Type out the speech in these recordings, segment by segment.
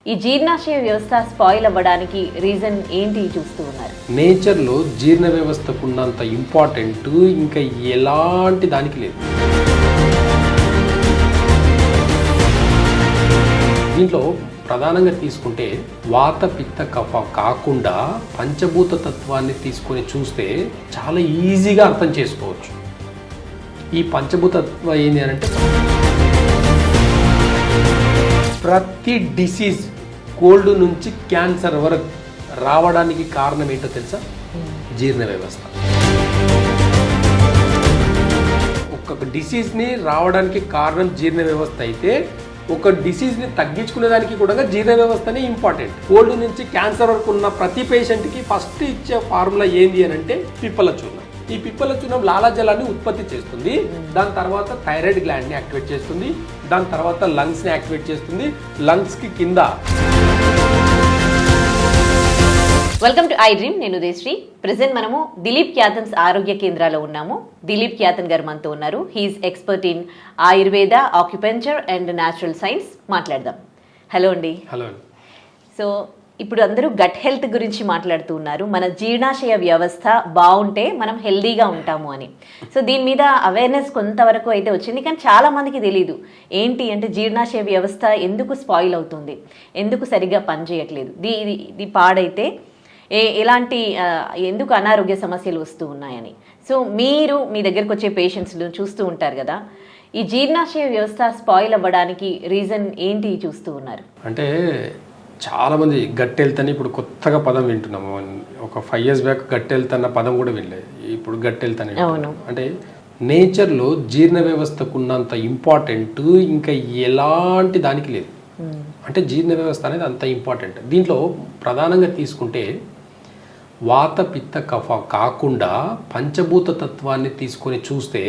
ఈ జీర్ణాశయ వ్యవస్థ స్పాయిల్ అవ్వడానికి రీజన్ ఏంటి చూస్తూ ఉన్నారు? నేచర్లో జీర్ణ వ్యవస్థకు ఉన్నంత ఇంపార్టెంట్ ఇంకా ఎలాంటి దానికి లేదు. దీంట్లో ప్రధానంగా తీసుకుంటే వాత పిత్త కఫ కాకుండా పంచభూత తత్వాన్ని తీసుకొని చూస్తే చాలా ఈజీగా అర్థం చేసుకోవచ్చు. ఈ పంచభూత తత్వం ఏంటి అని అంటే ప్రతి డిసీజ్ కోల్డ్ నుంచి క్యాన్సర్ వరకు రావడానికి కారణం ఏంటో తెలుసా? జీర్ణ వ్యవస్థ. ఒక్కొక్క డిసీజ్ని రావడానికి కారణం జీర్ణ వ్యవస్థ అయితే ఒక డిసీజ్ని తగ్గించుకునేదానికి కూడా జీర్ణ వ్యవస్థనే ఇంపార్టెంట్. కోల్డ్ నుంచి క్యాన్సర్ వరకు ఉన్న ప్రతి పేషెంట్కి ఫస్ట్ ఇచ్చే ఫార్ములా ఏంది అని అంటే పిప్పల చూర్ణం. ఈ పిప్పల చూర్ణం లాలాజలాన్ని ఉత్పత్తి చేస్తుంది. దాని తర్వాత థైరాయిడ్ గ్లాండ్ని యాక్టివేట్ చేస్తుంది. దాని తర్వాత లంగ్స్ని యాక్టివేట్ చేస్తుంది. లంగ్స్కి కింద. Welcome to I dream. నేను ఉదయశ్రీ. ప్రెసెంట్ మనము దిలీప్ క్యాథన్స్ ఆరోగ్య కేంద్రాలో ఉన్నాము. దిలీప్ క్యాథన్ గారు మనతో ఉన్నారు. He's expert in Ayurveda, acupuncture and natural science. మాట్లాడదాం. హలో అండి. హలో. సో ఇప్పుడు అందరూ గట్ హెల్త్ గురించి మాట్లాడుతూ ఉన్నారు. మన జీర్ణాశయ వ్యవస్థ బాగుంటే మనం హెల్దీగా ఉంటాము అని. సో దీని మీద అవేర్నెస్ కొంతవరకు అయితే వచ్చింది, కానీ చాలా మందికి తెలియదు ఏంటి అంటే జీర్ణాశయ వ్యవస్థ ఎందుకు స్పాయిల్ అవుతుంది, ఎందుకు సరిగ్గా పనిచేయట్లేదు, ఇది పాడైతే ఎలాంటి ఎందుకు అనారోగ్య సమస్యలు వస్తూ ఉన్నాయని. సో మీరు మీ దగ్గరకు వచ్చే పేషెంట్స్ను చూస్తూ ఉంటారు కదా, ఈ జీర్ణాశయ వ్యవస్థ స్పాయిల్ అవ్వడానికి రీజన్ ఏంటి చూస్తూ ఉన్నారు? అంటే చాలామంది గట్ హెల్త్ అని ఇప్పుడు కొత్తగా పదం వింటున్నాము. ఒక 5 years బ్యాక్ గట్ హెల్త్ అన్న పదం కూడా వినలేదు. ఇప్పుడు గట్ హెల్త్ అని. అంటే నేచర్లో జీర్ణ వ్యవస్థకు ఉన్నంత ఇంపార్టెంట్ ఇంకా ఎలాంటి దానికి లేదు. అంటే జీర్ణ వ్యవస్థ అనేది అంత ఇంపార్టెంట్. దీంట్లో ప్రధానంగా తీసుకుంటే వాత పిత్త కఫ కాకుండా పంచభూత తత్వాన్ని తీసుకొని చూస్తే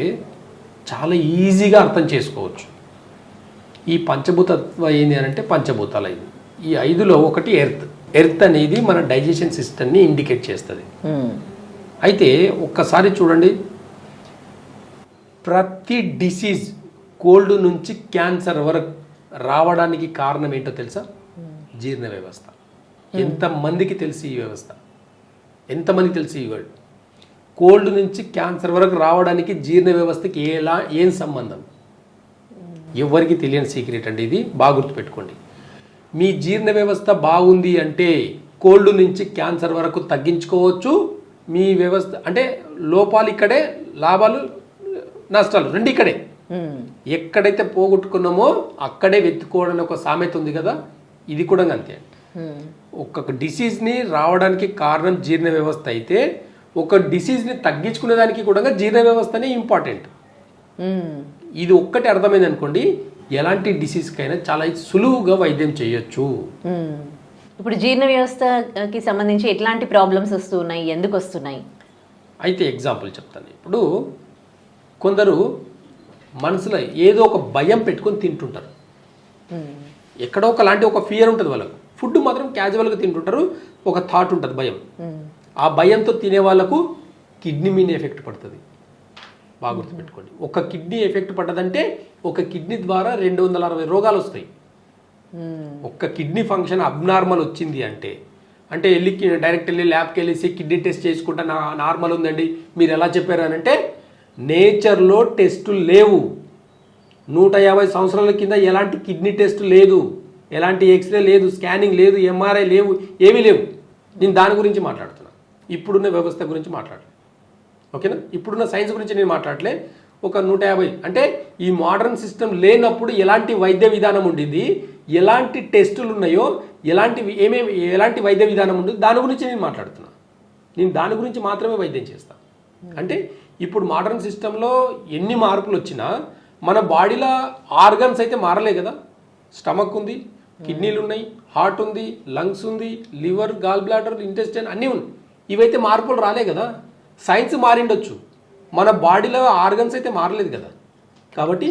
చాలా ఈజీగా అర్థం చేసుకోవచ్చు. ఈ పంచభూత తత్వం ఏంటి అని అంటే పంచభూతాలు 5. ఈ 5లో ఒకటి ఎర్త్ అనేది మన డైజెషన్ సిస్టమ్ని ఇండికేట్ చేస్తుంది. అయితే ఒక్కసారి చూడండి, ప్రతి డిసీజ్ కోల్డ్ నుంచి క్యాన్సర్ వరకు రావడానికి కారణం ఏంటో తెలుసా? జీర్ణ వ్యవస్థ. ఎంతమందికి తెలిసి ఈ వ్యవస్థ? ఎంతమందికి తెలిసి ఈ వర్డ్? కోల్డ్ నుంచి క్యాన్సర్ వరకు రావడానికి జీర్ణ వ్యవస్థకి ఏం సంబంధం? ఎవరికి తెలియని సీక్రెట్ అండి ఇది. బాగా గుర్తుపెట్టుకోండి. మీ జీర్ణ వ్యవస్థ బాగుంది అంటే కోల్డ్ నుంచి క్యాన్సర్ వరకు తగ్గించుకోవచ్చు. మీ వ్యవస్థ అంటే లోపాలు ఇక్కడే, లాభాలు నష్టాలు రెండు ఇక్కడే. ఎక్కడైతే పోగొట్టుకున్నామో అక్కడే వెతుక్కోవడానికి ఒక సామెత ఉంది కదా, ఇది కూడా అంతే. ఒక్కొక్క డిసీజ్ని రావడానికి కారణం జీర్ణ వ్యవస్థ అయితే ఒక డిసీజ్ని తగ్గించుకునేదానికి కూడా జీర్ణ వ్యవస్థనే ఇంపార్టెంట్. ఇది ఒక్కటి అర్థమైంది అనుకోండి, ఎలాంటి డిసీజ్కైనా చాలా సులువుగా వైద్యం చేయొచ్చు. ఇప్పుడు జీర్ణ వ్యవస్థకి సంబంధించి ఎట్లాంటి ప్రాబ్లమ్స్ వస్తున్నాయి, ఎందుకు వస్తున్నాయి? అయితే ఎగ్జాంపుల్ చెప్తాను. ఇప్పుడు కొందరు మనసులో ఏదో ఒక భయం పెట్టుకొని తింటుంటారు. ఎక్కడో ఒకలాంటి ఒక ఫియర్ ఉంటుంది వాళ్ళకు. ఫుడ్ మాత్రం క్యాజువల్గా తింటుంటారు. ఒక థాట్ ఉంటుంది, భయం. ఆ భయంతో తినే వాళ్ళకు కిడ్నీ మీద ఎఫెక్ట్ పడుతుంది. బాగా గుర్తుపెట్టుకోండి. ఒక కిడ్నీ ఎఫెక్ట్ పడ్డదంటే ఒక కిడ్నీ ద్వారా 260 రోగాలు వస్తాయి. ఒక్క కిడ్నీ ఫంక్షన్ అబ్నార్మల్ వచ్చింది అంటే డైరెక్ట్ వెళ్ళి ల్యాబ్కి వెళ్ళేసి కిడ్నీ టెస్ట్ చేసుకుంటా నార్మల్ ఉందండి మీరు ఎలా చెప్పారు అని అంటే, నేచర్లో టెస్టులు లేవు. 150 సంవత్సరాల కింద ఎలాంటి కిడ్నీ టెస్ట్ లేదు, ఎలాంటి ఎక్స్రే లేదు, స్కానింగ్ లేదు, ఎంఆర్ఐ లేవు, ఏమీ లేవు. నేను దాని గురించి మాట్లాడుతున్నా, ఇప్పుడున్న వ్యవస్థ గురించి మాట్లాడలే. ఓకేనా? ఇప్పుడున్న సైన్స్ గురించి నేను మాట్లాడలే. ఒక 150 అంటే ఈ మోడర్న్ సిస్టమ్ లేనప్పుడు ఎలాంటి వైద్య విధానం ఉండింది, ఎలాంటి టెస్టులు ఉన్నాయో, ఎలాంటి వైద్య విధానం ఉంది, దాని గురించి నేను మాట్లాడుతున్నా. నేను దాని గురించి మాత్రమే వైద్యం చేస్తాను. అంటే ఇప్పుడు మోడర్న్ సిస్టంలో ఎన్ని మార్పులు వచ్చినా మన బాడీలో ఆర్గన్స్ అయితే మారలే కదా. స్టమక్ ఉంది, కిడ్నీలు ఉన్నాయి, హార్ట్ ఉంది, లంగ్స్ ఉంది, లివర్, గాల్ బ్లాడర్, ఇంటెస్టైన్ అన్నీ ఉన్నాయి. ఇవైతే మార్పులు రాలే కదా. సైన్స్ మారిండొచ్చు, మన బాడీలో ఆర్గన్స్ అయితే మారలేదు కదా. కాబట్టి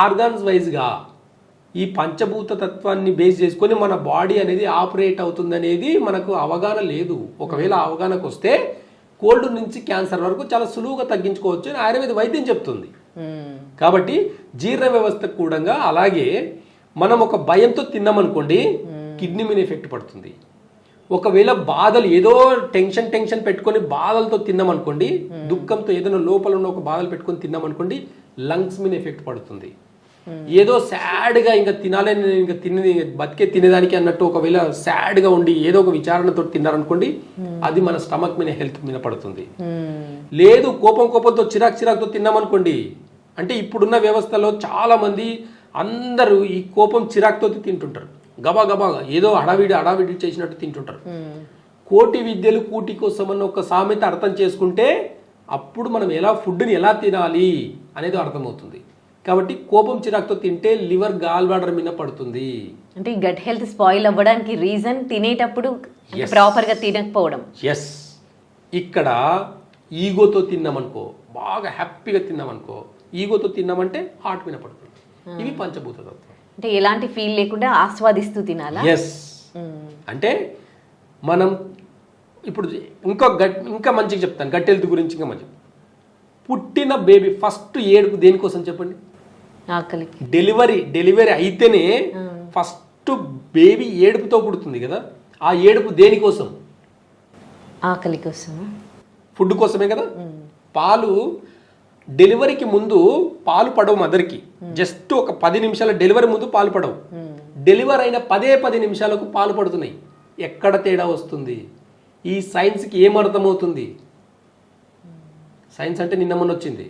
ఆర్గన్స్ వైజ్గా ఈ పంచభూత తత్వాన్ని బేస్ చేసుకొని మన బాడీ అనేది ఆపరేట్ అవుతుంది అనేది మనకు అవగాహన లేదు. ఒకవేళ అవగాహనకు వస్తే కోల్డ్ నుంచి క్యాన్సర్ వరకు చాలా సులువుగా తగ్గించుకోవచ్చు అని ఆయుర్వేద వైద్యం చెప్తుంది. కాబట్టి జీర్ణ వ్యవస్థ కూడా అలాగే మనం ఒక భయంతో తిన్నామనుకోండి కిడ్నీ మీద ఎఫెక్ట్ పడుతుంది. ఒకవేళ బాధలు ఏదో టెన్షన్ పెట్టుకొని బాధలతో తిన్నామనుకోండి, దుఃఖంతో ఏదైనా లోపల ఉన్న ఒక బాధలు పెట్టుకొని తిన్నామనుకోండి, లంగ్స్ మీద ఎఫెక్ట్ పడుతుంది. ఏదో సాడ్గా ఇంకా తినాలని ఇంకా బతికే తినేదానికి అన్నట్టు ఒకవేళ సాడ్గా ఉండి ఏదో ఒక విచారణతో తిన్నారనుకోండి, అది మన స్టమక్ మీద హెల్త్ మీద పడుతుంది. లేదు కోపంతో చిరాకుతో తిన్నామనుకోండి, అంటే ఇప్పుడున్న వ్యవస్థలో చాలా మంది అందరూ ఈ కోపం చిరాకుతో తింటుంటారు, గబా ఏదో హడావిడి చేసినట్టు తింటుంటారు. కోటి విద్యలు కూటి కోసం అన్న ఒక సామెత అర్థం చేసుకుంటే అప్పుడు మనం ఫుడ్ని ఎలా తినాలి అనేది అర్థమవుతుంది. కాబట్టి కోపం చిరాకుతో తింటే లివర్ గాల్ బ్లాడర్ మీద పడుతుంది. అంటే గట్ హెల్త్ స్పాయిల్ అవ్వడానికి రీజన్ తినేటప్పుడు ప్రాపర్గా తినకపోవడం. ఎస్, ఇక్కడ ఈగోతో తిన్నామనుకో, బాగా హ్యాపీగా తిన్నామనుకో, ఈగోతో తిన్నామంటే హార్ట్ మీద పడుతుంది. ఇవి పంచభూత తత్వం. అంటే ఎలాంటి ఫీల్ లేకుండా ఆస్వాదిస్తూ తినాలా? ఎస్, అంటే మనం ఇప్పుడు ఇంకా మంచిగా చెప్తాను గట్ హెల్త్ గురించి. ఇంకా మంచి పుట్టిన బేబీ ఫస్ట్ ఏడుపు దేనికోసం చెప్పండి? ఆకలికి. డెలివరీ అయితేనే ఫస్ట్ బేబీ ఏడుపుతో పుడుతుంది కదా, ఆ ఏడుపు దేనికోసం? ఆకలి కోసం, ఫుడ్ కోసమే కదా. పాలు డెలివరీకి ముందు పాలు పడవు మదర్కి, జస్ట్ ఒక 10 నిమిషాల డెలివరీ ముందు పాలు పడవు. డెలివరీ అయిన 10 నిమిషాలకు పాలు పడుతున్నాయి. ఎక్కడ తేడా వస్తుంది? ఈ సైన్స్కి ఏమర్థమవుతుంది? సైన్స్ అంటే నిన్న మొన్న వచ్చింది.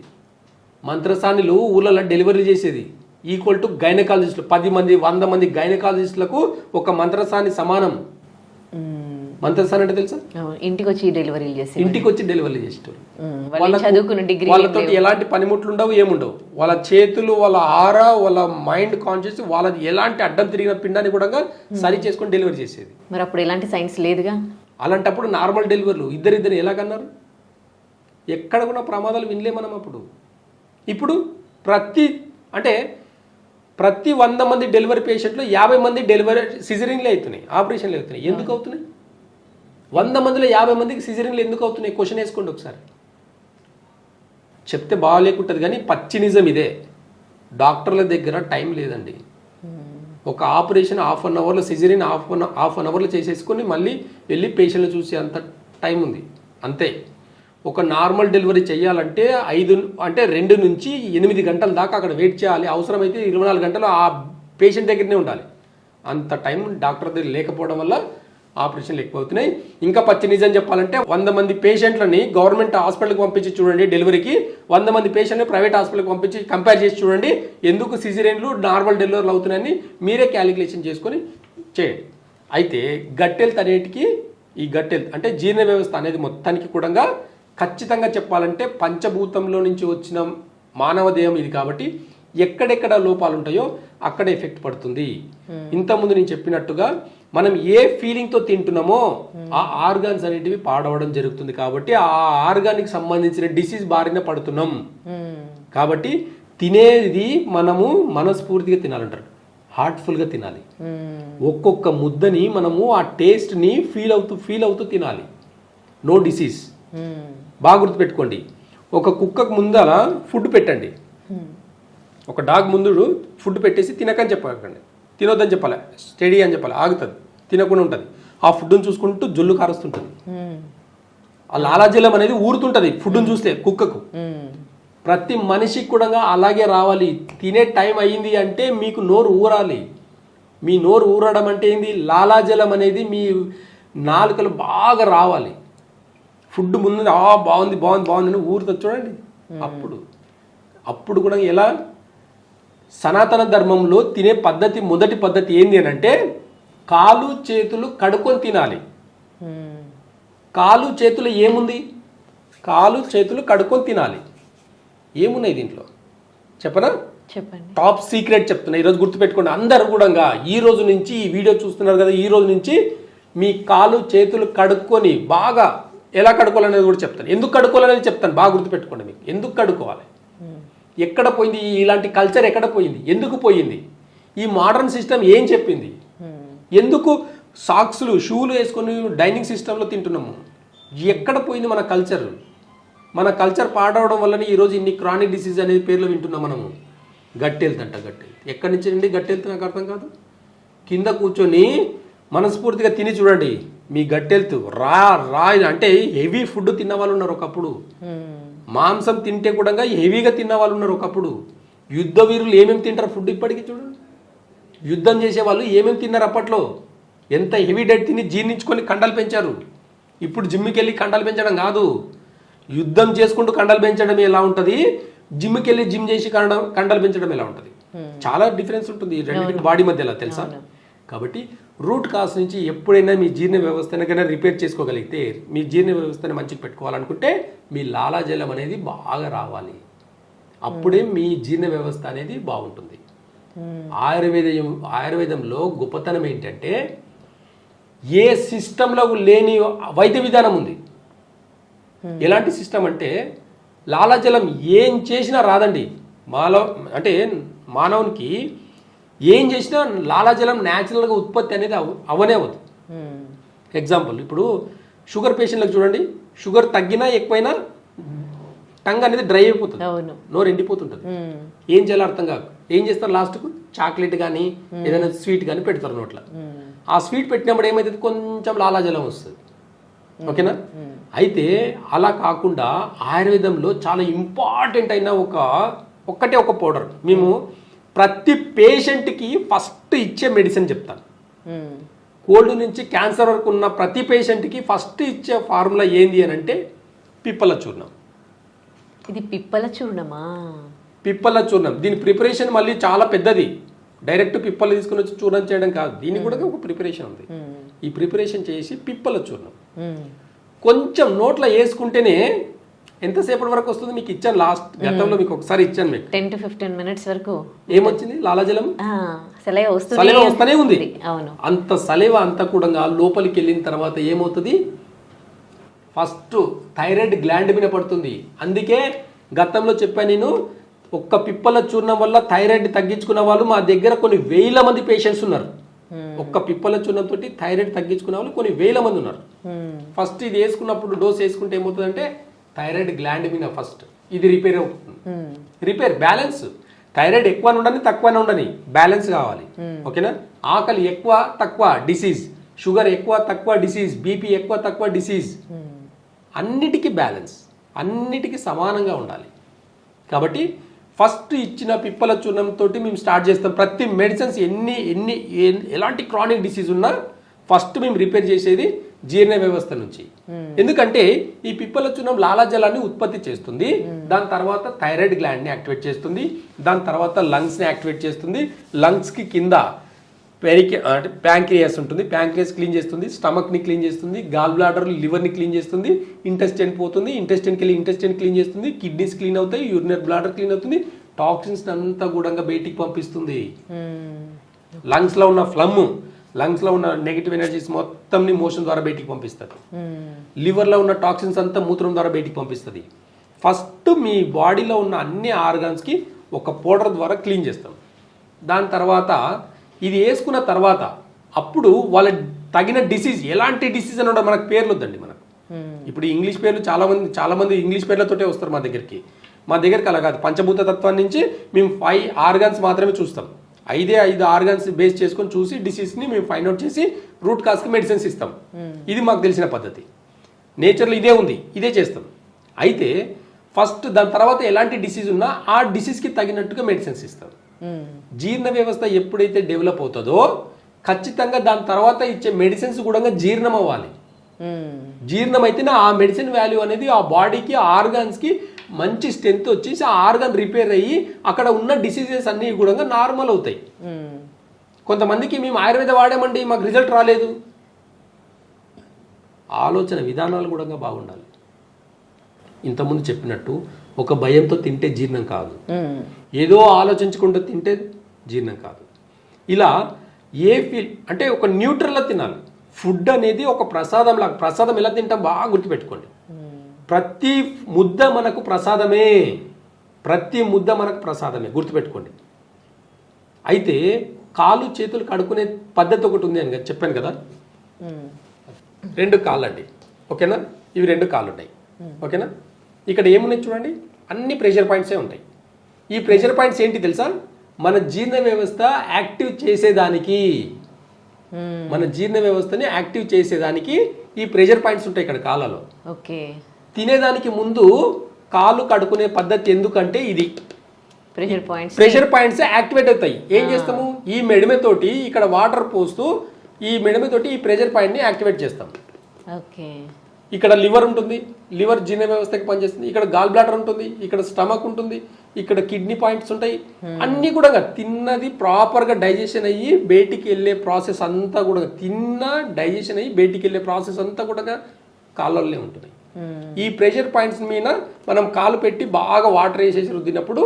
మంత్రసానిలు ఊళ్ళలో డెలివరీ చేసేది ఈక్వల్ టు గైనకాలజిస్టులు. 10 మంది 100 మంది గైనకాలజిస్టులకు ఒక మంత్రసాని సమానం. మంత్రసాని అంటే తెలుసా? ఇంటికి వచ్చి డెలివరీ చేసేటోళ్ళు. వాళ్ళతో ఎలాంటి పనిముట్లు ఉండవు, ఏముండవు. వాళ్ళ చేతులు, వాళ్ళ ఆరా, వాళ్ళ మైండ్ కాన్షియస్, వాళ్ళది ఎలాంటి అడ్డం తిరిగిన పిండాన్ని కూడా సరి చేసుకొని డెలివరీ చేసేది. మరి అప్పుడు ఎలాంటి సైన్స్ లేదుగా. అలాంటప్పుడు నార్మల్ డెలివరీలు ఇద్దరు ఎలాగన్నారు? ఎక్కడ కూడా ప్రమాదాలు వినలే మనం అప్పుడు. ఇప్పుడు ప్రతి 100 మంది డెలివరీ పేషెంట్లు 50 మంది డెలివరీ సిజరింగ్లే అవుతున్నాయి, ఆపరేషన్లు అవుతున్నాయి. ఎందుకు అవుతున్నాయి? 100 మందిలో 50 మందికి సిజరింగ్లు ఎందుకు అవుతున్నాయి? క్వశ్చన్ వేసుకోండి ఒకసారి. చెప్తే బాగాలేకుంటుంది కానీ పచ్చి నిజం ఇదే. డాక్టర్ల దగ్గర టైం లేదండి. ఒక ఆపరేషన్ 1/2 అవర్లో, సిజరీన్ హాఫ్ అన్ అవర్లో చేసేసుకొని మళ్ళీ వెళ్ళి పేషెంట్లు చూసే అంత టైం ఉంది, అంతే. ఒక నార్మల్ డెలివరీ చేయాలంటే 2 నుంచి 8 గంటల దాకా అక్కడ వెయిట్ చేయాలి. అవసరమైతే 24 గంటలు ఆ పేషెంట్ దగ్గరనే ఉండాలి. అంత టైం డాక్టర్ దగ్గర లేకపోవడం వల్ల ఆపరేషన్లు ఎక్కువ అవుతున్నాయి. ఇంకా పచ్చి నిజం చెప్పాలంటే 100 మంది పేషెంట్లని గవర్నమెంట్ హాస్పిటల్కి పంపించి చూడండి డెలివరీకి, 100 మంది పేషెంట్ని ప్రైవేట్ హాస్పిటల్కి పంపించి కంపేర్ చేసి చూడండి ఎందుకు సిజరీన్లు నార్మల్ డెలివరీలు అవుతున్నాయని మీరే క్యాలిక్యులేషన్ చేసుకొని చేయండి. అయితే గట్ హెల్త్ అనేటికి, ఈ గట్ హెల్త్ అంటే జీర్ణ వ్యవస్థ అనేది మొత్తానికి కూడా ఖచ్చితంగా చెప్పాలంటే పంచభూతంలో నుంచి వచ్చిన మానవ దేహం ఇది. కాబట్టి ఎక్కడెక్కడ లోపాలు ఉంటాయో అక్కడ ఎఫెక్ట్ పడుతుంది. ఇంతకుముందు నేను చెప్పినట్టుగా మనం ఏ ఫీలింగ్తో తింటున్నామో ఆ ఆర్గాన్స్ అనేటివి పాడవడం జరుగుతుంది. కాబట్టి ఆ ఆర్గానికి సంబంధించిన డిసీజ్ బారిన పడుతున్నాం. కాబట్టి తినేది మనము మనస్ఫూర్తిగా తినాలంటారు, హార్ట్ఫుల్గా తినాలి. ఒక్కొక్క ముద్దని మనము ఆ టేస్ట్ని ఫీల్ అవుతూ తినాలి. No disease. బాగా గుర్తుపెట్టుకోండి. ఒక కుక్కకు ముందర ఫుడ్ పెట్టండి, ఒక డాగ్ ముందు ఫుడ్ పెట్టేసి తినకని చెప్పకండి, తినొద్దని చెప్పాలి, స్టడీ అని చెప్పాలి, ఆగుతుంది, తినకుండా ఉంటుంది. ఆ ఫుడ్ని చూసుకుంటూ జొల్లు కారుస్తుంటుంది. ఆ లాలాజలం అనేది ఊరుతుంటుంది ఫుడ్ని చూస్తే కుక్కకు. ప్రతి మనిషికి కూడా అలాగే రావాలి. తినే టైం అయ్యింది అంటే మీకు నోరు ఊరాలి. మీ నోరు ఊరడం అంటే ఏంది? లాలాజలం అనేది మీ నాలుకలు బాగా రావాలి. ఫుడ్ ముందు బాగుంది అని ఊరుతుంది చూడండి. అప్పుడు కూడా ఎలా? సనాతన ధర్మంలో తినే పద్ధతి, మొదటి పద్ధతి ఏంది అని అంటే కాలు చేతులు కడుక్కొని తినాలి. కాలు చేతులు ఏముంది? కాలు చేతులు కడుక్కొని తినాలి. ఏమున్నాయి దీంట్లో చెప్పనా? చెప్పండి. టాప్ సీక్రెట్ చెప్తున్నా, ఈరోజు గుర్తుపెట్టుకోండి అందరూ కూడా. ఈ రోజు నుంచి ఈ వీడియో చూస్తున్నారు కదా, ఈ రోజు నుంచి మీ కాలు చేతులు కడుక్కొని బాగా ఎలా కడుక్కోవాలనేది కూడా చెప్తాను. ఎందుకు కడుక్కోవాలనేది చెప్తాను, బాగా గుర్తుపెట్టుకోండి. మీకు ఎందుకు కడుక్కోవాలి, ఎక్కడ పోయింది ఇలాంటి కల్చర్, ఎక్కడ పోయింది, ఎందుకు పోయింది, ఈ మోడర్న్ సిస్టమ్ ఏం చెప్పింది, ఎందుకు సాక్స్లు షూలు వేసుకొని డైనింగ్ సిస్టంలో తింటున్నాము, ఎక్కడ పోయింది మన కల్చర్? మన కల్చర్ పాడవడం వల్లనే ఈరోజు ఇన్ని క్రానిక్ డిసీజ్ అనేది పేర్లు వింటున్నాం మనము. గట్ హెల్త్ అంట. గట్ హెల్త్ ఎక్కడి నుంచి అండి? గట్ హెల్త్ నాకు అర్థం కాదు. కింద కూర్చొని మనస్ఫూర్తిగా తిని చూడండి, మీ గట్ హెల్త్ రా అంటే హెవీ ఫుడ్ తిన్న వాళ్ళు ఉన్నారు ఒకప్పుడు. మాంసం తింటే కూడా హెవీగా తిన్న వాళ్ళు ఉన్నారు ఒకప్పుడు. యుద్ధ వీరులు ఏమేమి తింటారు ఫుడ్ ఇప్పటికీ చూడండి. యుద్ధం చేసే వాళ్ళు ఏమేమి తిన్నారు అప్పట్లో, ఎంత హెవీ డైట్ తిని జీర్ణించుకొని కండలు పెంచారు. ఇప్పుడు జిమ్కి వెళ్ళి కండలు పెంచడం కాదు, యుద్ధం చేసుకుంటూ కండలు పెంచడం ఎలా ఉంటుంది, జిమ్కి వెళ్ళి జిమ్ చేసి కండలు పెంచడం ఎలా ఉంటుంది. చాలా డిఫరెన్స్ ఉంటుంది రెండింటికి బాడీ మధ్యలో, తెలుసా? కాబట్టి రూట్ కాజ్ నుంచి ఎప్పుడైనా మీ జీర్ణ వ్యవస్థను కన్నా రిపేర్ చేసుకోగలిగితే, మీ జీర్ణ వ్యవస్థను మంచిగా పెట్టుకోవాలనుకుంటే మీ లాలాజలం అనేది బాగా రావాలి. అప్పుడే మీ జీర్ణ వ్యవస్థ అనేది బాగుంటుంది. ఆయుర్వేదంలో గొప్పతనం ఏంటంటే ఏ సిస్టంలో లేని వైద్య విధానం ఉంది. ఎలాంటి సిస్టమ్ అంటే లాలాజలం ఏం చేసినా రాదండి. మానవునికి ఏం చేసినా లాలాజలం న్యాచురల్గా ఉత్పత్తి అనేది అవనే అవ్వదు. ఎగ్జాంపుల్, ఇప్పుడు షుగర్ పేషెంట్లకు చూడండి, షుగర్ తగ్గినా ఎక్కువైనా టంగ్ అనేది డ్రై అయిపోతుంది, నోరు ఎండిపోతుంటుంది. ఏం చేయాలో అర్థం కాదు. ఏం చేస్తారు? లాస్ట్కు చాక్లెట్ కానీ ఏదైనా స్వీట్ కానీ పెడతారు నోట్లో. ఆ స్వీట్ పెట్టినప్పుడు ఏమైతుంది? కొంచెం లాలాజలం వస్తుంది. ఓకేనా? అయితే అలా కాకుండా ఆయుర్వేదంలో చాలా ఇంపార్టెంట్ అయిన ఒక్కటే ఒక పౌడర్ మేము ప్రతి పేషెంట్కి ఫస్ట్ ఇచ్చే మెడిసిన్ చెప్తాను. కోల్డ్ నుంచి క్యాన్సర్ వరకు ఉన్న ప్రతి పేషెంట్కి ఫస్ట్ ఇచ్చే ఫార్ములా ఏంది అని అంటే పిప్పల చూర్ణం. ఇది పిప్పల చూర్ణమా? పిప్పల చూర్ణం. దీని ప్రిపరేషన్ మళ్ళీ చాలా పెద్దది. డైరెక్ట్ పిప్పలు తీసుకుని వచ్చి చూర్ణం చేయడం కాదు, దీనికి కూడా ఒక ప్రిపరేషన్ ఉంది. ఈ ప్రిపరేషన్ చేసి పిప్పల చూర్ణం కొంచెం నోట్లో వేసుకుంటేనే ఎంతసేపటి వరకు వస్తుంది మీకు ఇచ్చాను. లాస్ట్ గతంలో మీకు ఒకసారి ఇచ్చాను, మీకు 10 to 15 minutes వరకు ఏమొచ్చింది? లాలాజలం సలైవా వస్తూనే ఉంది. అంత సలైవా అంతా కూడా లోపలికి వెళ్ళిన తర్వాత ఏమవుతుంది? ఫస్ట్ థైరాయిడ్ గ్లాండ్ మీద పడుతుంది. అందుకే గతంలో చెప్పాను నేను, ఒక్క పిప్పల చూర్ణం వల్ల థైరాయిడ్ తగ్గించుకున్న వాళ్ళు మా దగ్గర కొన్ని వేల మంది పేషెంట్స్ ఉన్నారు. ఒక్క పిప్పల చూర్ణం తోటి థైరాయిడ్ తగ్గించుకున్న వాళ్ళు కొన్ని వేల మంది ఉన్నారు. ఫస్ట్ ఇది వేసుకున్నప్పుడు డోస్ వేసుకుంటే ఏమవుతుందంటే థైరాయిడ్ గ్లాండ్ మీద ఫస్ట్ ఇది రిపేర్ అవుతుంది. Repair balance. థైరాయిడ్ ఎక్కువ ఉండని తక్కువనే ఉండని బ్యాలెన్స్ కావాలి. ఓకేనా? ఆకలి ఎక్కువ తక్కువ డిసీజ్, షుగర్ ఎక్కువ తక్కువ డిసీజ్, బీపీ ఎక్కువ తక్కువ డిసీజ్, అన్నిటికీ బ్యాలెన్స్, అన్నిటికీ సమానంగా ఉండాలి. కాబట్టి ఫస్ట్ ఇచ్చిన పిప్పల చూర్ణం తోటి మేము స్టార్ట్ చేస్తాం. ప్రతి మెడిసిన్స్ ఎలాంటి క్రానిక్ డిసీజ్ ఉన్నా ఫస్ట్ మేము రిపేర్ చేసేది జీర్ణ వ్యవస్థ నుంచి. ఎందుకంటే ఈ పిప్పల చూర్ణం లాలాజలాన్ని ఉత్పత్తి చేస్తుంది, దాని తర్వాత థైరాయిడ్ గ్లాండ్ని యాక్టివేట్ చేస్తుంది, దాని తర్వాత లంగ్స్ని యాక్టివేట్ చేస్తుంది. లంగ్స్కి కింద ప్యాంక్రియాస్ ఉంటుంది, ప్యాంక్రియాస్ క్లీన్ చేస్తుంది, స్టమక్ని క్లీన్ చేస్తుంది, గాల్ బ్లాడర్ లివర్ని క్లీన్ చేస్తుంది, ఇంటెస్టైన్ పోతుంది, ఇంటెస్టైన్కి వెళ్ళి ఇంటెస్టైన్ క్లీన్ చేస్తుంది, కిడ్నీస్ క్లీన్ అవుతాయి, యూరినరీ బ్లాడర్ క్లీన్ అవుతుంది, టాక్సిన్స్ అంతా కూడా బయటికి పంపిస్తుంది. లంగ్స్లో ఉన్న ఫ్లమ్, లంగ్స్లో ఉన్న నెగిటివ్ ఎనర్జీస్ మొత్తంని మోషన్ ద్వారా బయటికి పంపిస్తుంది. లివర్లో ఉన్న టాక్సిన్స్ అంతా మూత్రం ద్వారా బయటికి పంపిస్తుంది. ఫస్ట్ మీ బాడీలో ఉన్న అన్ని ఆర్గాన్స్కి ఒక పౌడర్ ద్వారా క్లీన్ చేస్తాం. దాని తర్వాత ఇది వేసుకున్న తర్వాత అప్పుడు వాళ్ళ తగిన డిసీజ్, ఎలాంటి డిసీజ్ అని ఉండదు, మనకు పేర్లు వద్దండి. మనకు ఇప్పుడు ఇంగ్లీష్ పేర్లు చాలా మంది ఇంగ్లీష్ పేర్లతోటే వస్తారు మా దగ్గరికి అలా కాదు. పంచభూత తత్వం నుంచి మేము 5 ఆర్గాన్స్ మాత్రమే చూస్తాం. 5 ఆర్గాన్స్ బేస్ చేసుకొని చూసి డిసీజ్ని మేము ఫైండ్ అవుట్ చేసి రూట్ కాజ్కి మెడిసిన్స్ ఇస్తాం. ఇది మాకు తెలిసిన పద్ధతి. నేచర్లో ఇదే ఉంది, ఇదే చేస్తాం. అయితే ఫస్ట్ దాని తర్వాత ఎలాంటి డిసీజ్ ఉన్నా ఆ డిసీజ్కి తగినట్టుగా మెడిసిన్స్ ఇస్తాం. జీర్ణ వ్యవస్థ ఎప్పుడైతే డెవలప్ అవుతుందో ఖచ్చితంగా దాని తర్వాత ఇచ్చే మెడిసిన్స్ కూడా జీర్ణం అవ్వాలి. జీర్ణం అయితేనే ఆ మెడిసిన్ వాల్యూ అనేది ఆ బాడీకి, ఆర్గాన్స్కి మంచి స్ట్రెంత్ వచ్చేసి ఆ ఆర్గాన్ రిపేర్ అయ్యి అక్కడ ఉన్న డిసీజెస్ అన్నీ కూడా నార్మల్ అవుతాయి. కొంతమందికి మేము ఆయుర్వేద వాడామండి మాకు రిజల్ట్ రాలేదు. ఆలోచన విధానాలు కూడా బాగుండాలి. ఇంతకుముందు చెప్పినట్టు ఒక భయంతో తింటే జీర్ణం కాదు, ఏదో ఆలోచించుకుంటూ తింటే జీర్ణం కాదు. ఇలా అంటే ఒక న్యూట్రల్లో తినాలి. ఫుడ్ అనేది ఒక ప్రసాదం లాగా. ప్రసాదం ఎలా తింటాం బాగా గుర్తుపెట్టుకోండి. ప్రతి ముద్ద మనకు ప్రసాదమే, గుర్తుపెట్టుకోండి. అయితే కాళ్ళు చేతులు కడుక్కునే పద్ధతి ఒకటి ఉంది అని చెప్పాను కదా. 2 కాళ్ళు అండి, ఓకేనా? ఇవి 2 కాళ్ళు ఉంటాయి, ఓకేనా? ఇక్కడ ఏమున్నాయి చూడండి, అన్ని ప్రెషర్ పాయింట్సే ఉంటాయి. ఈ ప్రెషర్ పాయింట్స్ ఏంటి తెలుసా? మన జీర్ణ వ్యవస్థ యాక్టివ్ చేసేదానికి, మన జీర్ణ వ్యవస్థని యాక్టివ్ చేసేదానికి ఈ ప్రెషర్ పాయింట్స్ ఉంటాయి ఇక్కడ కాళ్ళలో. ఓకే. తినేదానికి ముందు కాళ్ళు కడుక్కునే పద్ధతి ఎందుకంటే ఇది ప్రెషర్ పాయింట్స్ యాక్టివేట్ అవుతాయి. ఏం చేస్తాము, ఈ మెడమెతోటి ఇక్కడ వాటర్ పోస్తూ ఈ మెడమెతోటి ఈ ప్రెషర్ పాయింట్ ని యాక్టివేట్ చేస్తాం. ఓకే. ఇక్కడ లివర్ ఉంటుంది, లివర్ జీర్ణ వ్యవస్థకి పనిచేస్తుంది. ఇక్కడ గాల్ బ్లాడర్ ఉంటుంది, ఇక్కడ స్టమక్ ఉంటుంది, ఇక్కడ కిడ్నీ పాయింట్స్ ఉంటాయి. అన్ని కూడా తిన్నది ప్రాపర్ గా డైజెషన్ అయ్యి బయటికి వెళ్ళే ప్రాసెస్ అంతా కూడా, తిన్న డైజెషన్ అయ్యి బయటికి వెళ్ళే ప్రాసెస్ అంతా కూడా కాళ్ళల్లో ఉంటుంది. ఈ ప్రెషర్ పాయింట్స్ మీద మనం కాలు పెట్టి బాగా వాటర్ వేసేసి రుద్దినప్పుడు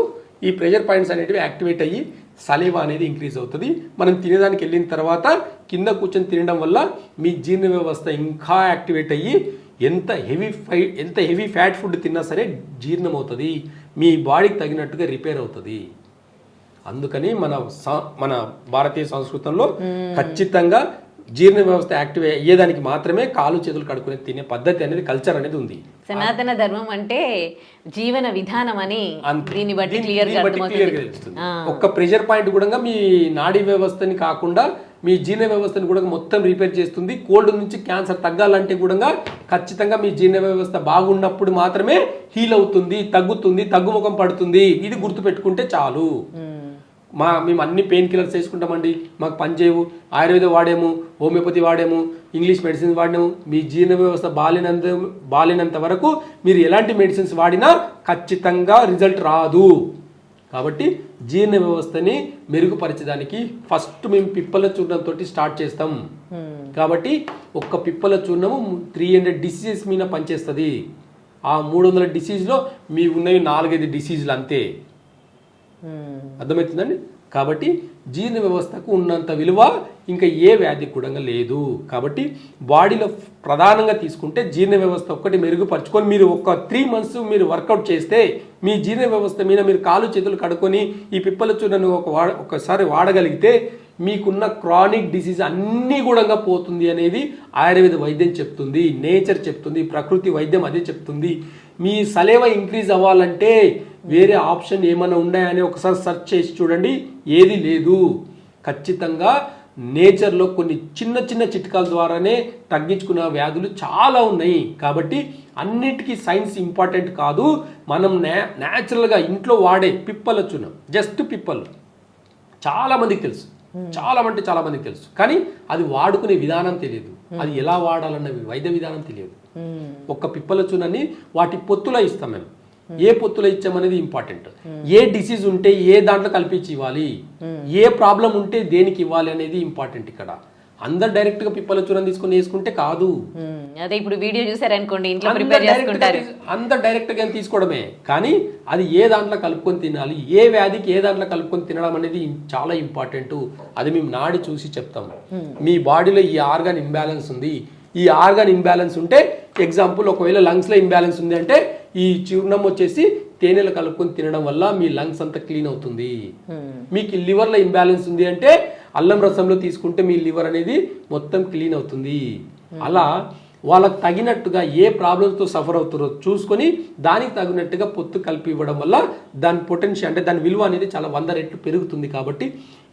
ఈ ప్రెషర్ పాయింట్స్ అనేటివి యాక్టివేట్ అయ్యి సలీవా అనేది ఇంక్రీజ్ అవుతుంది. మనం తినేదానికి వెళ్ళిన తర్వాత కింద కూర్చొని తినడం వల్ల మీ జీర్ణ వ్యవస్థ ఇంకా యాక్టివేట్ అయ్యి ఎంత హెవీ ఫ్యాట్ ఫుడ్ తిన్నా సరే జీర్ణం అవుతుంది, మీ బాడీకి తగినట్టుగా రిపేర్ అవుతుంది. అందుకని మన భారతీయ సంస్కృతంలో ఖచ్చితంగా జీర్ణ వ్యవస్థ యాక్టివ్ అయ్యేదానికి మాత్రమే కాలు చేతులు కడుక్కునే తినే పద్ధతి అనేది, కల్చర్ అనేది ఉంది. సనాతన ధర్మం అంటే జీవన విధానం అని దీన్ని బట్టి క్లియర్ గా తెలుస్తుంది. ఒక్క ప్రెషర్ పాయింట్ కూడా మీ నాడీ వ్యవస్థని కాకుండా మీ జీర్ణ వ్యవస్థని కూడా మొత్తం రిపేర్ చేస్తుంది. కోల్డ్ నుంచి క్యాన్సర్ తగ్గాలంటే కూడా ఖచ్చితంగా మీ జీర్ణ వ్యవస్థ బాగున్నప్పుడు మాత్రమే హీల్ అవుతుంది, తగ్గుతుంది, తగ్గుముఖం పడుతుంది. ఇది గుర్తుపెట్టుకుంటే చాలు. మేము అన్ని పెయిన్ కిల్లర్స్ వేసుకుంటామండి, మాకు పనిచేయవు, ఆయుర్వేదం వాడాము, హోమియోపతి వాడాము, ఇంగ్లీష్ మెడిసిన్స్ వాడాము. మీ జీర్ణ వ్యవస్థ బాలినంత వరకు మీరు ఎలాంటి మెడిసిన్స్ వాడినా ఖచ్చితంగా రిజల్ట్ రాదు. కాబట్టి జీర్ణ వ్యవస్థని మెరుగుపరచడానికి ఫస్ట్ మేము పిప్పల చూర్ణంతో స్టార్ట్ చేస్తాం. కాబట్టి ఒక్క పిప్పల చూర్ణము 300 డిసీజెస్ మీద పనిచేస్తుంది. ఆ 300 డిసీజ్లో మీ ఉన్నవి 4-5 డిసీజులు అంతే. అర్థమవుతుందండి? కాబట్టి జీర్ణ వ్యవస్థకు ఉన్నంత విలువ ఇంకా ఏ వ్యాధి కూడా లేదు. కాబట్టి బాడీలో ప్రధానంగా తీసుకుంటే జీర్ణ వ్యవస్థ ఒక్కటి మెరుగుపరచుకొని మీరు ఒక 3 months మీరు వర్కౌట్ చేస్తే మీ జీర్ణ వ్యవస్థ మీద మీరు కాలు చేతులు కడుక్కొని ఈ పిప్పల చూడను ఒకసారి వాడగలిగితే మీకున్న క్రానిక్ డిసీజ్ అన్నీ కూడా పోతుంది అనేది ఆయుర్వేద వైద్యం చెప్తుంది, నేచర్ చెప్తుంది, ప్రకృతి వైద్యం అదే చెప్తుంది. మీ సలేవ ఇంక్రీజ్ అవ్వాలంటే వేరే ఆప్షన్ ఏమైనా ఉన్నాయని ఒకసారి సెర్చ్ చేసి చూడండి, ఏది లేదు. ఖచ్చితంగా నేచర్లో కొన్ని చిన్న చిన్న చిట్కాల ద్వారానే తగ్గించుకున్న వ్యాధులు చాలా ఉన్నాయి. కాబట్టి అన్నిటికీ సైన్స్ ఇంపార్టెంట్ కాదు. మనం న్యాచురల్గా ఇంట్లో వాడే పిప్పల చూర్ణం, జస్ట్ పిప్పలు చాలా మందికి తెలుసు, చాలా మందికి తెలుసు. కానీ అది వాడుకునే విధానం తెలియదు, అది ఎలా వాడాలన్న వైద్య విధానం తెలియదు. ఒక్క పిప్పల చూర్ణాన్ని వాటి పొత్తులో ఇస్తాం మేము. ఏ పొత్తులో ఇచ్చామనేది ఇంపార్టెంట్. ఏ డిసీజ్ ఉంటే ఏ దాంట్లో కల్పించి ఇవ్వాలి, ఏ ప్రాబ్లం ఉంటే దేనికి ఇవ్వాలి అనేది ఇంపార్టెంట్. ఇక్కడ అందరు డైరెక్ట్ గా పిప్పల చూర్ణం తీసుకొని వేసుకుంటే కాదు. అదే ఇప్పుడు వీడియో చూసారనుకోండి, ఇంట్లో ప్రిపేర్ చేసుకుంటారు, అందరు డైరెక్ట్ గా తీసుకోవడమే. కానీ అది ఏ దాంట్లో కలుపుకొని తినాలి, ఏ వ్యాధికి ఏ దాంట్లో కలుపుకొని తినడం అనేది చాలా ఇంపార్టెంట్. అది మేము నాడి చూసి చెప్తాము. మీ బాడీలో ఈ ఆర్గాన్ ఇంబ్యాలెన్స్ ఉంది, ఈ ఆర్గాన్ ఇంబ్యాలెన్స్ ఉంటే ఎగ్జాంపుల్ ఒకవేళ లంగ్స్ లో ఇంబ్యాలెన్స్ ఉంది అంటే ఈ చూర్ణం వచ్చేసి తేనెలు కలుపుకొని తినడం వల్ల మీ లంగ్స్ అంతా క్లీన్ అవుతుంది. మీకు లివర్ లో ఇంబ్యాలెన్స్ ఉంది అంటే అల్లం రసంలో తీసుకుంటే మీ లివర్ అనేది మొత్తం క్లీన్ అవుతుంది. అలా వాళ్ళకు తగినట్టుగా ఏ ప్రాబ్లమ్స్తో సఫర్ అవుతారో చూసుకొని దానికి తగినట్టుగా పొత్తు కలిపి ఇవ్వడం వల్ల దాని పొటెన్షియల్ అంటే దాని విలువ అనేది చాలా 100 రెట్లు పెరుగుతుంది. కాబట్టి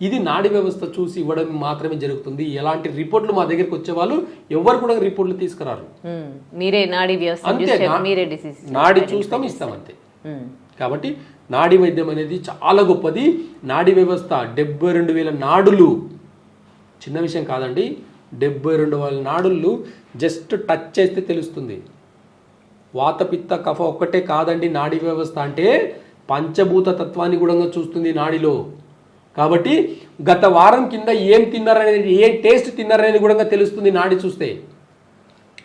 ఇది నాడీ వ్యవస్థ చూసి ఇవ్వడం మాత్రమే జరుగుతుంది. ఎలాంటి రిపోర్ట్లు మా దగ్గరికి వచ్చే వాళ్ళు ఎవరు కూడా రిపోర్ట్లు తీసుకురారు, మీరే నాడీ వ్యవస్థ నాడీ చూస్తాం ఇస్తాం అంతే. కాబట్టి నాడీ వైద్యం అనేది చాలా గొప్పది. నాడీ వ్యవస్థ 72,000 నాడులు చిన్న విషయం కాదండి. 72,000 నాడులు జస్ట్ టచ్ చేస్తే తెలుస్తుంది. వాత పిత్త కఫ ఒక్కటే కాదండి నాడీ వ్యవస్థ అంటే, పంచభూత తత్వాన్ని కూడా చూస్తుంది నాడిలో. కాబట్టి గత వారం కింద ఏం తిన్నారనేది, ఏ టేస్ట్ తిన్నారనేది కూడా తెలుస్తుంది నాడి చూస్తే.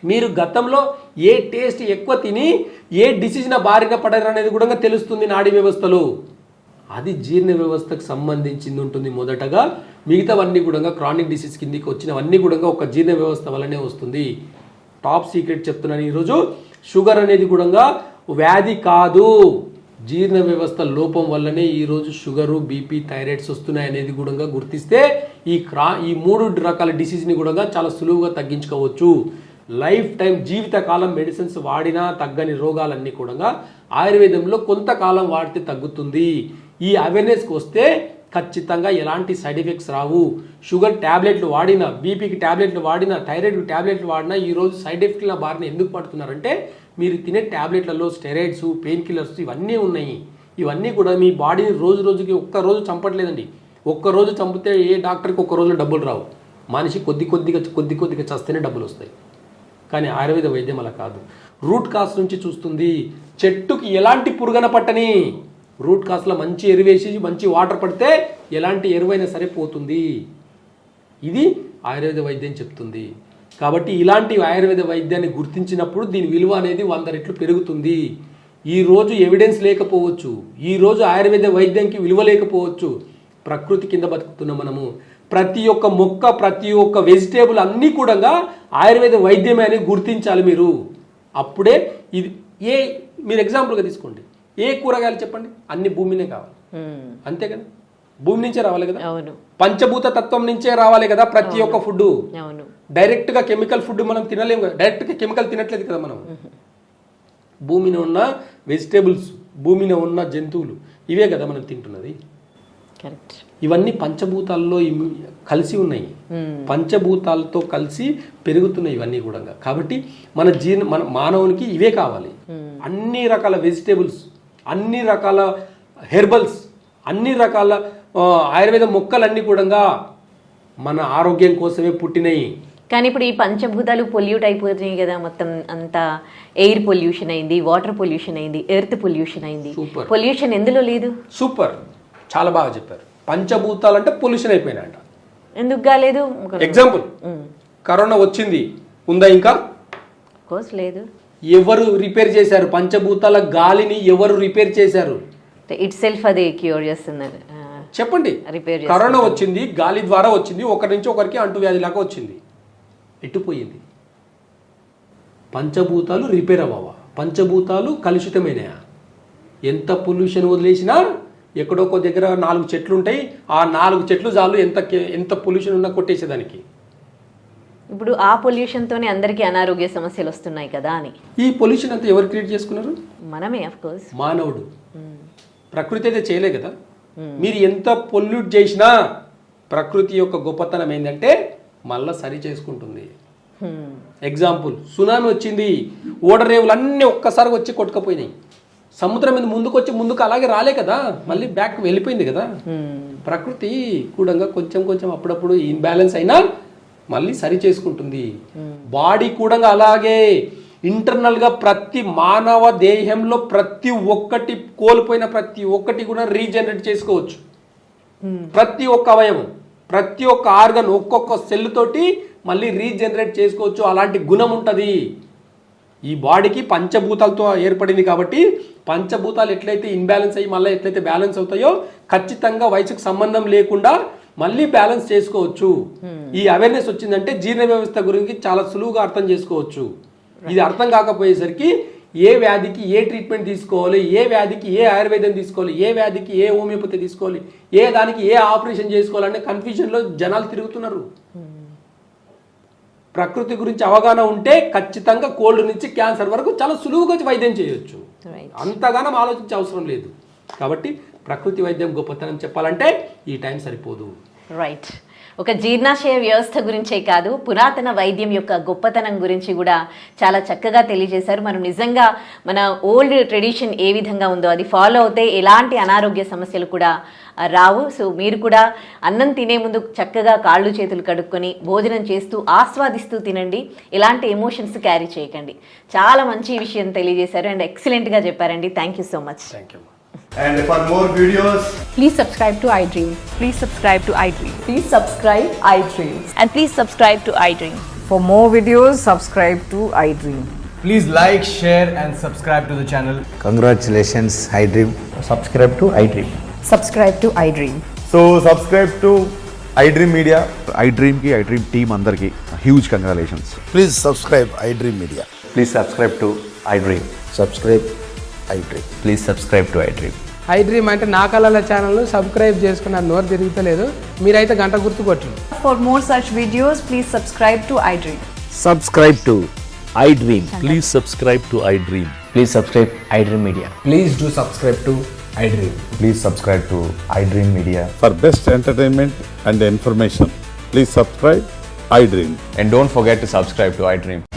మీరు గతంలో ఏ టేస్ట్ ఎక్కువ తిని ఏ డిసీజ్న బారిన పడారు అనేది కూడా తెలుస్తుంది నాడీ వ్యవస్థలో. అది జీర్ణ వ్యవస్థకు సంబంధించింది ఉంటుంది మొదటగా. మిగతావన్నీ కూడా క్రానిక్ డిసీజ్ కిందికి వచ్చినవన్నీ కూడా ఒక జీర్ణ వ్యవస్థ వల్లనే వస్తుంది. టాప్ సీక్రెట్ చెప్తున్నాను ఈరోజు, షుగర్ అనేది కూడా వ్యాధి కాదు, జీర్ణ వ్యవస్థ లోపం వల్లనే ఈరోజు షుగరు, బీపీ, థైరాయిడ్స్ వస్తున్నాయి అనేది కూడా గుర్తిస్తే ఈ 3 రకాల డిసీజ్ని కూడా చాలా సులువుగా తగ్గించుకోవచ్చు. లైఫ్ టైం జీవితకాలం మెడిసిన్స్ వాడినా తగ్గని రోగాలన్నీ కూడా ఆయుర్వేదంలో కొంతకాలం వాడితే తగ్గుతుంది. ఈ అవేర్నెస్కి వస్తే ఖచ్చితంగా ఎలాంటి సైడ్ ఎఫెక్ట్స్ రావు. షుగర్ ట్యాబ్లెట్లు వాడినా, బీపీకి ట్యాబ్లెట్లు వాడినా, థైరాయిడ్కి ట్యాబ్లెట్లు వాడినా ఈరోజు సైడ్ ఎఫెక్ట్ల బారిన ఎందుకు పడుతున్నారంటే మీరు తినే ట్యాబ్లెట్లలో స్టెరాయిడ్స్, పెయిన్ కిల్లర్స్ ఇవన్నీ ఉన్నాయి. ఇవన్నీ కూడా మీ బాడీని రోజు రోజుకి ఒక్కరోజు చంపట్లేదండి. ఒక్కరోజు చంపితే ఏ డాక్టర్కి ఒక్క రోజులో డబ్బులు రావు. మనిషి కొద్ది కొద్దిగా చస్తేనే డబ్బులు వస్తాయి. కానీ ఆయుర్వేద వైద్యం అలా కాదు. రూట్ కాస్ నుంచి చూస్తుంది. చెట్టుకి ఎలాంటి పురుగన పట్టని రూట్ కాస్లో మంచి ఎరువేసి మంచి వాటర్ పడితే ఎలాంటి ఎరువైనా సరే పోతుంది. ఇది ఆయుర్వేద వైద్యం చెప్తుంది. కాబట్టి ఇలాంటి ఆయుర్వేద వైద్యాన్ని గుర్తించినప్పుడు దీని విలువ అనేది 100 రెట్లు పెరుగుతుంది. ఈరోజు ఎవిడెన్స్ లేకపోవచ్చు, ఈరోజు ఆయుర్వేద వైద్యంకి విలువ లేకపోవచ్చు. ప్రకృతి కింద బతుకుతున్నాం మనము. ప్రతి ఒక్క మొక్క, ప్రతి ఒక్క వెజిటేబుల్ అన్నీ కూడా ఆయుర్వేద వైద్యమే అని గుర్తించాలి మీరు. అప్పుడే ఇది మీరు ఎగ్జాంపుల్గా తీసుకోండి. ఏ కూరగాయలు చెప్పండి, అన్ని భూమినే కావాలి, అంతే కదా, భూమి నుంచే రావాలి కదా, పంచభూత తత్వం నుంచే రావాలి కదా ప్రతి ఒక్క ఫుడ్. డైరెక్ట్గా కెమికల్ ఫుడ్ మనం తినలేము కదా, డైరెక్ట్గా కెమికల్ తినట్లేదు కదా మనం. భూమిలో ఉన్న వెజిటేబుల్స్, భూమిలో ఉన్న జంతువులు ఇవే కదా మనం తింటున్నది. ఇవన్నీ పంచభూతాల్లో కలిసి ఉన్నాయి, పంచభూతాలతో కలిసి పెరుగుతున్నాయి ఇవన్నీ కూడా. కాబట్టి మన మానవునికి ఇవే కావాలి. అన్ని రకాల వెజిటేబుల్స్, అన్ని రకాల హెర్బల్స్, అన్ని రకాల ఆయుర్వేద మొక్కలన్నీ కూడా మన ఆరోగ్యం కోసమే పుట్టినాయి. కానీ ఇప్పుడు ఈ పంచభూతాలు పొల్యూట్ అయిపోతున్నాయి కదా, మొత్తం అంతా ఎయిర్ పొల్యూషన్ అయింది, వాటర్ పొల్యూషన్ అయింది, ఎర్త్ పొల్యూషన్ అయింది. పొల్యూషన్ ఎందులో లేదు? సూపర్, చాలా బాగా చెప్పారు. పంచభూతాలు అంటే పొల్యూషన్ అయిపోయినాయంట. ఎందుకు కాలేదు? ఎగ్జాంపుల్, కరోనా వచ్చింది, ఉందా ఇంకా? కోర్స్ లేదు. ఎవరు రిపేర్ చేశారు? పంచభూతాల గాలిని ఎవరు రిపేర్ చేశారు? ఇట్ సెల్ఫ్ అది క్యూర్ చేస్తున్నారు. చెప్పండి. కరోనా వచ్చింది, గాలి ద్వారా వచ్చింది, ఒకరి నుంచి ఒకరికి అంటువ్యాధి లాగా వచ్చింది, ఎట్టుపోయింది. పంచభూతాలు రిపేర్ అవ్వవా? పంచభూతాలు కలుషితమైనయా? ఎంత పొల్యూషన్ వదిలేసినా ఎక్కడో ఒక దగ్గర 4 చెట్లు ఉంటాయి, ఆ 4 చెట్లు చాలు ఎంత పొల్యూషన్ ఉన్నా కొట్టేసేదానికి. ఇప్పుడు ఆ పొల్యూషన్తోనే అందరికీ అనారోగ్య సమస్యలు వస్తున్నాయి కదా అని. ఈ పొల్యూషన్ అంతా ఎవరు క్రియేట్ చేసుకున్నారు? మనమే, ఆఫ్ కోర్స్, మానవుడు. ప్రకృతి అయితే చేయలే కదా. మీరు ఎంత పొల్యూట్ చేసినా ప్రకృతి యొక్క గొప్పతనం ఏంటంటే మళ్ళా సరి చేసుకుంటుంది. ఎగ్జాంపుల్, సునామీ వచ్చింది, ఓడరేవులు అన్నీ ఒక్కసారి వచ్చి కొట్టుకపోయినాయి. సముద్రం మీద ముందుకు అలాగే రాలే కదా, మళ్ళీ బ్యాక్ వెళ్ళిపోయింది కదా. ప్రకృతి కూడా కొంచెం అప్పుడప్పుడు ఇన్బ్యాలెన్స్ అయినా మళ్ళీ సరి చేసుకుంటుంది. బాడీ కూడా అలాగే ఇంటర్నల్గా ప్రతి మానవ దేహంలో ప్రతి ఒక్కటి కోల్పోయిన ప్రతి ఒక్కటి కూడా రీజనరేట్ చేసుకోవచ్చు. ప్రతి ఒక్క అవయవం, ప్రతి ఒక్క ఆర్గన్, ఒక్కొక్క సెల్ తోటి మళ్ళీ రీజనరేట్ చేసుకోవచ్చు. అలాంటి గుణం ఉంటుంది ఈ బాడీకి. పంచభూతాలతో ఏర్పడింది కాబట్టి పంచభూతాలు ఎట్లయితే ఇన్బ్యాలెన్స్ అయ్యి మళ్ళీ ఎట్లయితే బ్యాలెన్స్ అవుతాయో ఖచ్చితంగా వయసుకు సంబంధం లేకుండా మళ్ళీ బ్యాలెన్స్ చేసుకోవచ్చు. ఈ అవేర్నెస్ వచ్చిందంటే జీర్ణ వ్యవస్థ గురించి చాలా సులువుగా అర్థం చేసుకోవచ్చు. ఇది అర్థం కాకపోయేసరికి ఏ వ్యాధికి ఏ ట్రీట్మెంట్ తీసుకోవాలి, ఏ వ్యాధికి ఏ ఆయుర్వేదం తీసుకోవాలి, ఏ వ్యాధికి ఏ హోమియోపతి తీసుకోవాలి, ఏ దానికి ఏ ఆపరేషన్ చేసుకోవాలనే కన్ఫ్యూజన్లో జనాలు తిరుగుతున్నారు. ప్రకృతి గురించి అవగాహన ఉంటే ఖచ్చితంగా కోల్డ్ నుంచి క్యాన్సర్ వరకు చాలా సులువుగా వైద్యం చేయొచ్చు. అంతగానం ఆలోచించే అవసరం లేదు. కాబట్టి ప్రకృతి వైద్యం గొప్పతనం చెప్పాలంటే ఈ టైం సరిపోదు. రైట్. ఒక జీర్ణాశయ వ్యవస్థ గురించే కాదు, పురాతన వైద్యం యొక్క గొప్పతనం గురించి కూడా చాలా చక్కగా తెలియజేశారు. మనం నిజంగా మన ఓల్డ్ ట్రెడిషన్ ఏ విధంగా ఉందో అది ఫాలో అవుతే ఎలాంటి అనారోగ్య సమస్యలు కూడా రావు. సో మీరు కూడా అన్నం తినే ముందు చక్కగా కాళ్ళు చేతులు కడుక్కొని భోజనం చేస్తూ ఆస్వాదిస్తూ తినండి. ఎలాంటి ఎమోషన్స్ క్యారీ చేయకండి. చాలా మంచి విషయం తెలియజేశారు అండ్ ఎక్సలెంట్గా చెప్పారండి. Thank you so much. Thank you. And for more videos, please subscribe to iDream. Please subscribe to iDream. Please subscribe iDream. And please subscribe to iDream. For more videos, subscribe to iDream. please like, share and subscribe to the channel. Congratulations, iDream. Subscribe to iDream. Subscribe to iDream. So subscribe to iDream Media. iDream ki iDream team andarki huge congratulations. Please subscribe iDream Media. Please subscribe to iDream. Subscribe iDream. Please subscribe to iDream. iDream అంటే నా కళల ఛానల్ను subscribe చేసుకున్న నోరు తిరుగుతలేదు, మీరైతే గంట గుర్తు కొట్టండి. For more such videos, please subscribe to iDream. Subscribe to iDream. Please subscribe to iDream. Please subscribe iDream Media. Please do subscribe to iDream. Please subscribe to iDream Media. For best entertainment and information, please subscribe iDream. And don't forget to subscribe to iDream.